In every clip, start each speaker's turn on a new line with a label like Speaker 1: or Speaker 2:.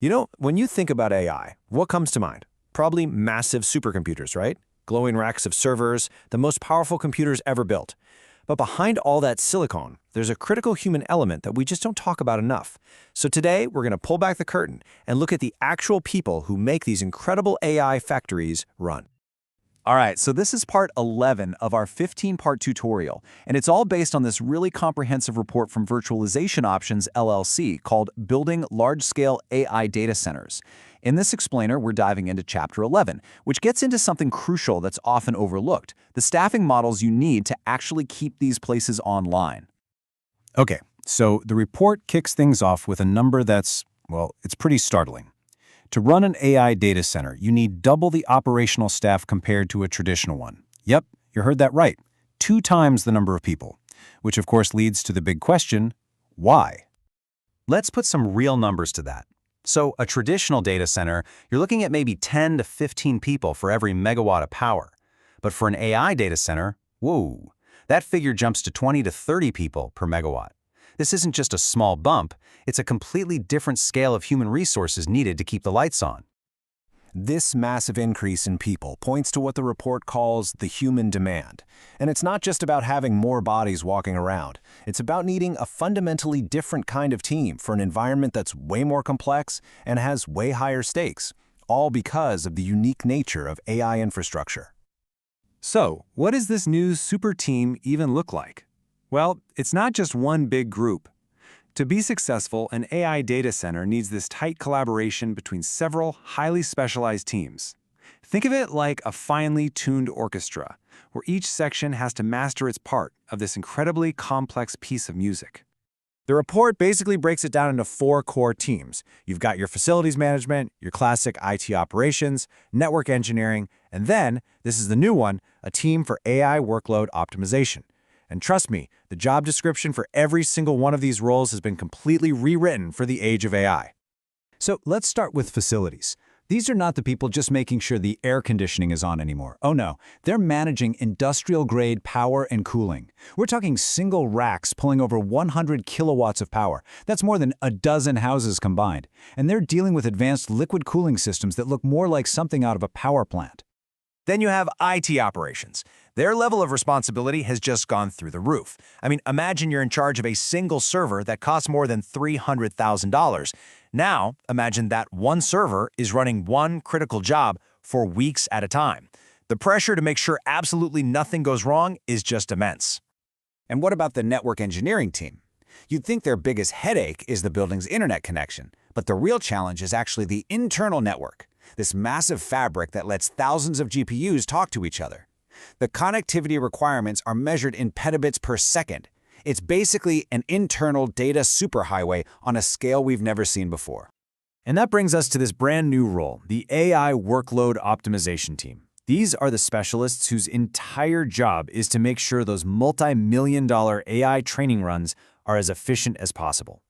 Speaker 1: When you think about AI, what comes to mind? Probably massive supercomputers, right? Glowing racks of servers, the most powerful computers ever built. But behind all that silicon, there's a critical human element that we just don't talk about enough. So today, we're going to pull back the curtain and look at the actual people who make these incredible AI factories run.
Speaker 2: All right, so this is part 11 of our 15-part tutorial, and it's all based on this really comprehensive report from Virtualization Options LLC called Building Large-Scale AI Data Centers. In this explainer, we're diving into Chapter 11, which gets into something crucial that's often overlooked, the staffing models you need to actually keep these places online.
Speaker 3: Okay, so the report kicks things off with a number that's, well, it's pretty startling. To run an AI data center, you need double the operational staff compared to a traditional one. Yep, you heard that right. 2 times the number of people. Which of course leads to the big question, why?
Speaker 2: Let's put some real numbers to that. So a traditional data center, you're looking at maybe 10 to 15 people for every megawatt of power. But for an AI data center, whoa, that figure jumps to 20 to 30 people per megawatt. This isn't just a small bump, it's a completely different scale of human resources needed to keep the lights on.
Speaker 1: This massive increase in people points to what the report calls the human demand. And it's not just about having more bodies walking around. It's about needing a fundamentally different kind of team for an environment that's way more complex and has way higher stakes, all because of the unique nature of AI infrastructure.
Speaker 4: So, what does this new super team even look like? Well, it's not just one big group. To be successful, an AI data center needs this tight collaboration between several highly specialized teams. Think of it like a finely tuned orchestra, where each section has to master its part of this incredibly complex piece of music.
Speaker 1: The report basically breaks it down into 4 core teams. You've got your facilities management, your classic IT operations, network engineering, and then, this is the new one, a team for AI workload optimization. And trust me, the job description for every single one of these roles has been completely rewritten for the age of AI.
Speaker 3: So let's start with facilities. These are not the people just making sure the air conditioning is on anymore. Oh no, they're managing industrial-grade power and cooling. We're talking single racks pulling over 100 kilowatts of power. That's more than a dozen houses combined. And they're dealing with advanced liquid cooling systems that look more like something out of a power plant.
Speaker 1: Then you have IT operations. Their level of responsibility has just gone through the roof. I mean, imagine you're in charge of a single server that costs more than $300,000. Now, imagine that one server is running one critical job for weeks at a time. The pressure to make sure absolutely nothing goes wrong is just immense.
Speaker 5: And what about the network engineering team? You'd think their biggest headache is the building's internet connection, but the real challenge is actually the internal network, this massive fabric that lets thousands of GPUs talk to each other. The connectivity requirements are measured in petabits per second. It's basically an internal data superhighway on a scale we've never seen before.
Speaker 1: And that brings us to this brand new role, the AI workload optimization team. These are the specialists whose entire job is to make sure those multi-million-dollar AI training runs are as efficient as possible.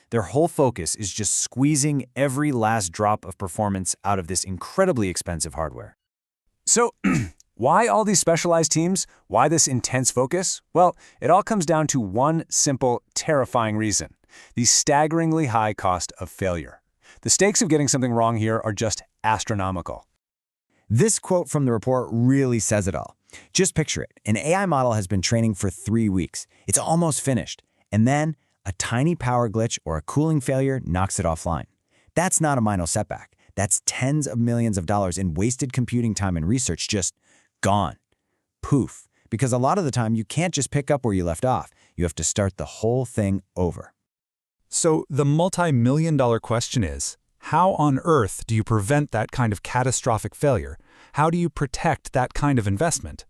Speaker 1: Their whole focus is just squeezing every last drop of performance out of this incredibly expensive hardware.
Speaker 3: So, why all these specialized teams? Why this intense focus? Well, it all comes down to one simple, terrifying reason: the staggeringly high cost of failure. The stakes of getting something wrong here are just astronomical.
Speaker 5: This quote from the report really says it all. Just picture it. An AI model has been training for 3 weeks. It's almost finished. And then a tiny power glitch or a cooling failure knocks it offline. That's not a minor setback. That's tens of millions of dollars in wasted computing time and research just gone. Poof. Because a lot of the time you can't just pick up where you left off. You have to start the whole thing over.
Speaker 6: So the multi-million-dollar question is, how on earth do you prevent that kind of catastrophic failure? How do you protect that kind of investment?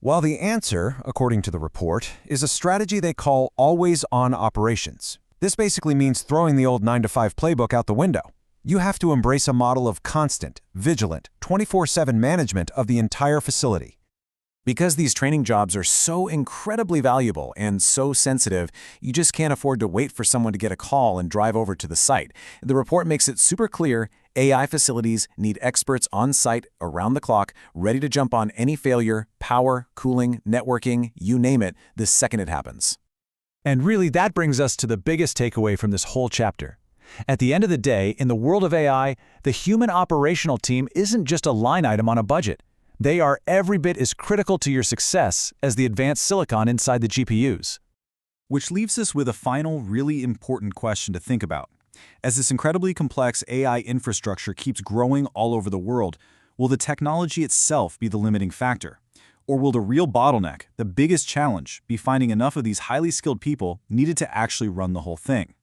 Speaker 1: Well, the answer, according to the report, is a strategy they call always-on operations. This basically means throwing the old 9-to-5 playbook out the window. You have to embrace a model of constant, vigilant, 24/7 management of the entire facility. Because these training jobs are so incredibly valuable and so sensitive, you just can't afford to wait for someone to get a call and drive over to the site. The report makes it super clear AI facilities need experts on site around the clock, ready to jump on any failure, power, cooling, networking, you name it, the second it happens.
Speaker 3: And really, that brings us to the biggest takeaway from this whole chapter.
Speaker 2: At the end of the day, in the world of AI, the human operational team isn't just a line item on a budget. They are every bit as critical to your success as the advanced silicon inside the GPUs.
Speaker 7: Which leaves us with a final, really important question to think about. As this incredibly complex AI infrastructure keeps growing all over the world, will the technology itself be the limiting factor? Or will the real bottleneck, the biggest challenge, be finding enough of these highly skilled people needed to actually run the whole thing?